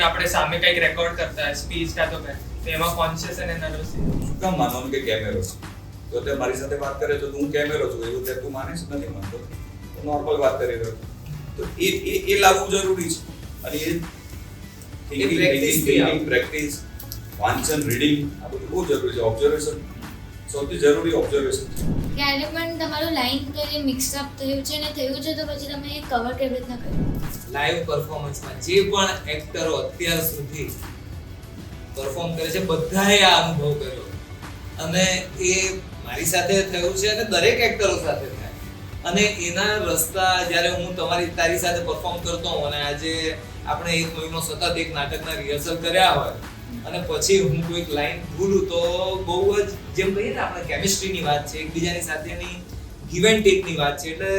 Scene આપણે સામે કંઈક રેકોર્ડ કરતા હોય સ્પીચ કાં તો કંઈ એમાં કોન્શિયસ અને નર્વસ શું કામ માનવાનું કે કેમેરો છે? તો તે મારી સાથે વાત કરે તો હું કેમેરો છું એવું તે તું માને છે? નથી માનતો. તો નોર્મલ વાત કરી રહ્યો તો એ લાવવું જરૂરી છે. અને એ પ્રેક્ટિસ વાંચન રીડિંગ આ બધું બહુ જરૂરી છે. ઓબ્ઝર્વેશન સૌથી જરૂરી ઓબ્ઝર્વેશન છે. ક્યારે પણ તમારું લાઈન કરી મિક્સઅપ થયું છે ને થયું છે તો પછી તમે એ કવર કેવી રીતના કર્યું? લાઈવ પરફોર્મન્સમાં જે પણ એક્ટરો અત્યાર સુધી પરફોર્મ કરે છે બધાએ આ અનુભવ કર્યો અને એ મારી સાથે થયું છે અને દરેક એક્ટરો સાથે થાય અને એના રસ્તા જ્યારે હું તારી સાથે પરફોર્મ કરતો હોઉં અને આજે આપણે 1 મહિનો સતત એક નાટકના રિહર્સલ કર્યા હોય અને પછી હું કોઈક લાઈન ભૂલું તો બહુ જ જેમ કહીએ ને આપણે કેમિસ્ટ્રીની વાત છે, એકબીજાની સાથેની ગીવ એન્ડ ટેકની વાત છે એટલે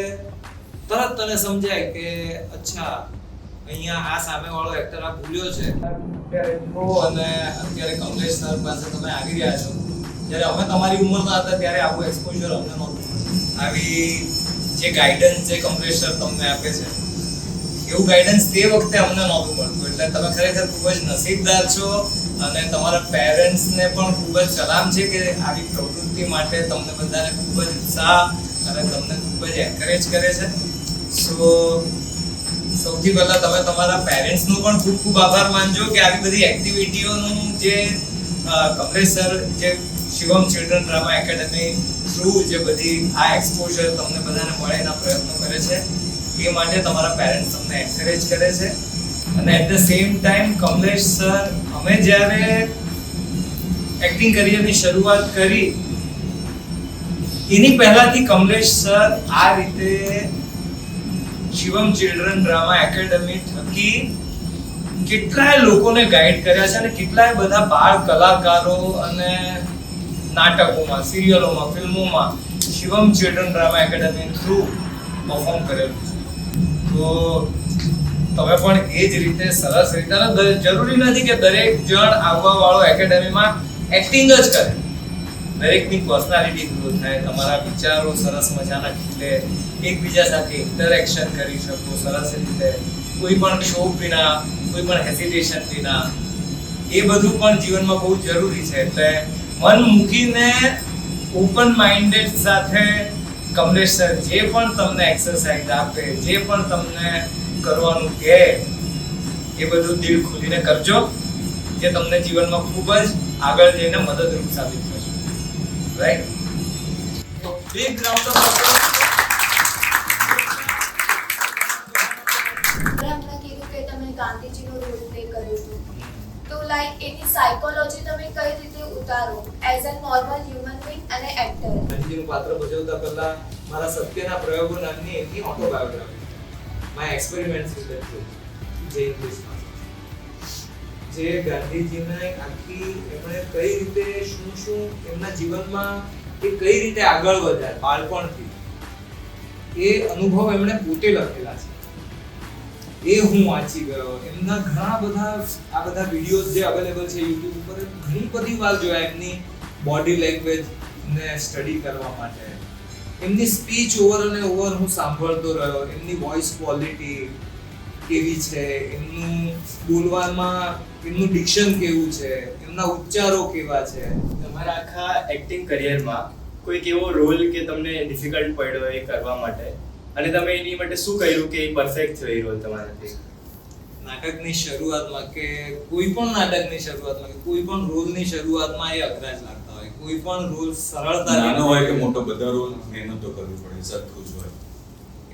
તરત તને સમજાય કે અચ્છા અહીંયા આ સામેવાળો એક્ટર આ ભૂલ્યો છે. અત્યારે જો અને અત્યારે કમલેશ સર પાસે તમે આવી રહ્યા છો જ્યારે અમે તમારી ઉંમરના હતા ત્યારે આવું એક્સપોઝર અમને નહોતું. આવી જે ગાઈડન્સ જે કમલેશ સર તમને આપે છે એવું ગાઈડન્સ તે વખતે અમને નહોતું મળતું એટલે તમે ખરેખર ખૂબ જ નસીબદાર છો અને તમારા પેરેન્ટ્સને પણ ખૂબ જ સલામ છે કે આવી પ્રવૃત્તિ માટે તમને બધાને ખૂબ જ ઉત્સાહ અને તમને ખૂબ જ એન્કરેજ કરે છે. સો સૌથી પહેલા તમે તમારા પેરેન્ટ્સનો પણ ખૂબ ખૂબ આભાર માનજો કે આવી બધી એક્ટિવિટીઓનું જે કમલેશ સર જે Shivam children drama academy through જે બધી આ એક્સપોઝર તમને બધાને મળે એના પ્રયત્નો કરે છે એ માટે તમારા પેરેન્ટ્સ તમને એન્કરેજ કરે છે અને at the same time Kamlesh sir અમે જ્યારે એક્ટિંગ કરિયરની શરૂઆત કરી એની પહેલાથી કમલેશ સર આ રીતે શિવમ ચિલ્ડ્રન ડ્રામા એકેડમી થકી કેટલાય લોકોને ગાઈડ કર્યા છે અને કેટલાય બધા બાળ કલાકારો અને નાટકોમાં, સિરિયલોમાં, ફિલ્મોમાં Shivam children drama academy through perform કરેલું છે. તો તમે પણ એ જ રીતે સરસ રીતે જરૂરી નથી કે દરેક જણ આવવા વાળો એકેડમીમાં એક્ટિંગ જ કરે. દરેકની પર્સનાલિટી ગ્રો થાય, તમારા વિચારો સરસ મજાના ખીલે, એકબીજા સાથે ઇન્ટરેક્શન કરી શકો સરસ રીતે, કોઈ પણ ક્ષોભ વિના, કોઈ પણ હેસિટેશન વિના. એ બધું પણ જીવનમાં બહુ જરૂરી છે. એટલે મન મૂકીને ઓપન માઇન્ડેડ સાથે કમલેશ સર જે પણ તમને એક્સરસાઇઝ આપે, જે પણ તમને કરવાનું કહે એ બધું દિલ ખોલીને કરજો જે તમને જીવનમાં ખૂબ જ આગળ જઈને મદદરૂપ સાબિત થશે. રાઈટ? તો બિગ રાઉન્ડ ઓફ ગાંધીજીનો રોલ પ્લે કર્યો હતો તો લાઈક એની સાયકોલોજી તમે કઈ રીતે ઉતારો as a normal human being અને એક્ટર? ગાંધીજીનું પાત્ર ભજવતા પહેલા મારા સત્યના પ્રયોગો નામની એમની autobiography my experiments with the truth જે ઇંગ્લિશમાં જે ગાંધીજીને આખી એમણે કઈ રીતે શું એમના જીવનમાં એ કઈ રીતે આગળ વધ્યા બાળપણથી એ અનુભવ એમણે પોતે લખેલા છે. એ હું વાંચી ગયો. એમના ઘણા બધા આ બધા વિડિયોઝ જે અવેલેબલ છે YouTube ઉપર ઘણી બધી વાર જોયા એમની બોડી લેંગ્વેજ ને સ્ટડી કરવા માટે. એમની સ્પીચ ઓવર અને ઓવર હું સાંભળતો રહ્યો. એમની વોઇસ ક્વોલિટી કેવી છે, એમનું બોલવામાં એમનું ડિક્શન કેવું છે, એમના ઉચ્ચારો કેવા છે. તમારા આખા એક્ટિંગ કરિયરમાં કોઈક એવો રોલ કે તમને ડિફિકલ્ટ પડ્યો એ કરવા માટે અને તમે એની માટે શું કર્યું કે એ પરફેક્ટ થયો એ રોલ તમારાથી? નાટકની શરૂઆતમાં કે કોઈ પણ નાટકની શરૂઆતમાં કે કોઈ પણ રોલની શરૂઆતમાં એ અઘરા જ લાગતા હોય. કોઈ પણ રોલ સરળતાથી નાનો હોય કે મોટો, બધા રોલ મહેનત તો કરવી પડે, સખત હોય.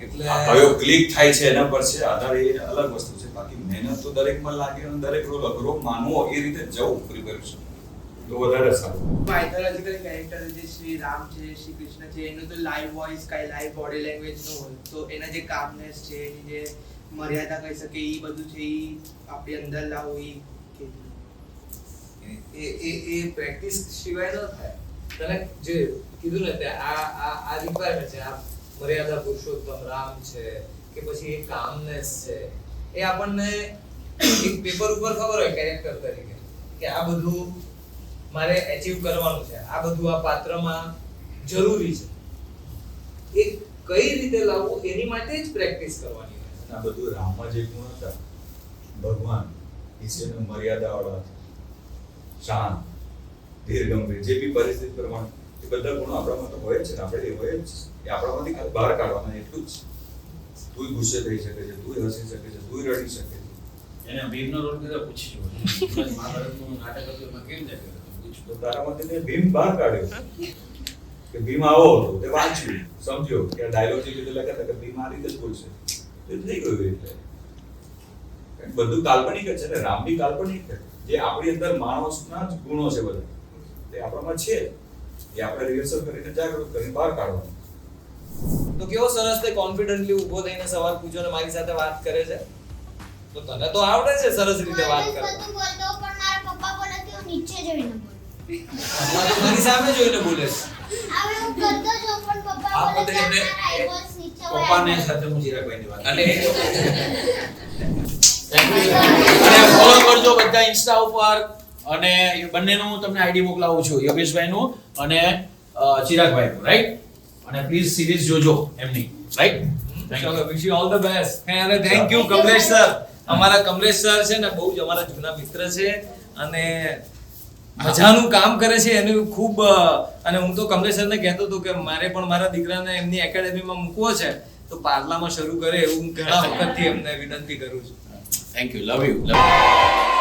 એટલે આ કયો ક્લિક થાય છે એના પર છે આધાર, એ અલગ વસ્તુ છે. બાકી મહેનત તો દરેકમાં લાગે અને દરેક રોલ અઘરો માનવો એ રીતે જવું પ્રિપેરેશન તો વધારે સારું. માઇથોલોજીકલ કેરેક્ટર જે શ્રી રામ છે, શ્રી કૃષ્ણ છે, એનું તો લાઈવ વોઇસ કાંઈ લાઈવ બોડી લેંગ્વેજ નો હોય તો એના જે કામનેસ છે, એની જે મર્યાદા કહી શકે એ બધું છે એ આપણી અંદર લાવો એ પ્રેક્ટિસ સિવાય ન થાય. તને જે કીધું ને તે આ રિક્વાયરમેન્ટ છે. આ મર્યાદા પુરુષોત્તમ રામ છે કે પછી એ કામનેસ છે એ આપણને એક પેપર ઉપર ખબર હોય કેરેક્ટર તરીકે કે આ બધું મારે અચીવ કરવાનું છે, આ બધું આ પાત્રમાં જરૂરી છે. એ કઈ રીતે લાવવું એની માટે જ પ્રેક્ટિસ કરવાની હોય. આ બધું રામમાં જે ગુણ હતા ભગવાન એ છે ને મર્યાદાવાળા, શાંત, ધીરગંભીર, જે બી પરિસ્થિતિ પ્રમાણે એ બધા ગુણો આપણામાં તો હોય જ છે ને, આપણે એ હોય જ છે. એ આપણામાંથી ખાલી બહાર કાઢવાના એટલું જ. તું ગુસ્સે થઈ શકે છે, તું હસી શકે છે, તું રડી શકે છે. એને ભીમનો રોલ કીધો પૂછી જુઓ. મહાભારતનું નાટક હતું એમાં કેવી રીતે કર્યું? પૂછ્યું. તો તારામાંથી તે ભીમ બહાર કાઢ્યો કે ભીમ આવો હતો, તે વાંચ્યું, સમજ્યો કે આ ડાયલોગ જે કીધેલા હતા કે ભીમ આ રીતે જ બોલશે, એ થઈ ગયું. એટલે કારણ કે બધું કાલ્પનિક જ છે ને, રામ બી કાલ્પનિક છે. જે આપણી અંદર માણસના જ ગુણો છે બધા, તે આપણામાં છે, એ આપણે રિહર્સલ કરીને જાગૃત કરીને બહાર કાઢવાનું. તો કેવો સરસ તે કોન્ફિડન્ટલી ઊભો થઈને સવાલ પૂછ્યો ને મારી સાથે વાત કરે છે. તો તને તો આવડે છે સરસ રીતે વાત કરતા. બોલતો પણ મારા પપ્પા બોલે કે હું નીચે જોઈને બોલું. હમણાં તો મારી સામે જોઈને બોલે છે. હવે હું કરતો છું પણ પપ્પા આ બોલે પોતે કે એમને મારા આઈવોસ નીચે હોય. પપ્પાને સાથે હું ચિરાગભાઈની વાત અને અને ફોલો કરજો બધા ઇન્સ્ટા ઉપર, અને એ બંનેનું હું તમને આઈડી મોકલાવું છું, યોગેશભાઈનું અને ચિરાગભાઈનું, રાઈટ? અને પ્લીઝ સિરીઝ જોજો એમની, રાઈટ? ચલો, wish you all the best. અને થેન્ક યુ કમલેશ સર. અમારા કમલેશ સર છે ને બહુ જ અમારા જૂના મિત્ર છે અને મજાનું કામ કરે છે એનું ખૂબ. અને હું તો કમલેશ સરને કહેતો હતો કે મારે પણ મારા દીકરાને એમની એકેડેમીમાં મૂકવો છે તો પાર્લામાં શરૂ કરે એવું હું ઘણા વખતથી એમને વિનંતી કરું છું. Thank you, love you.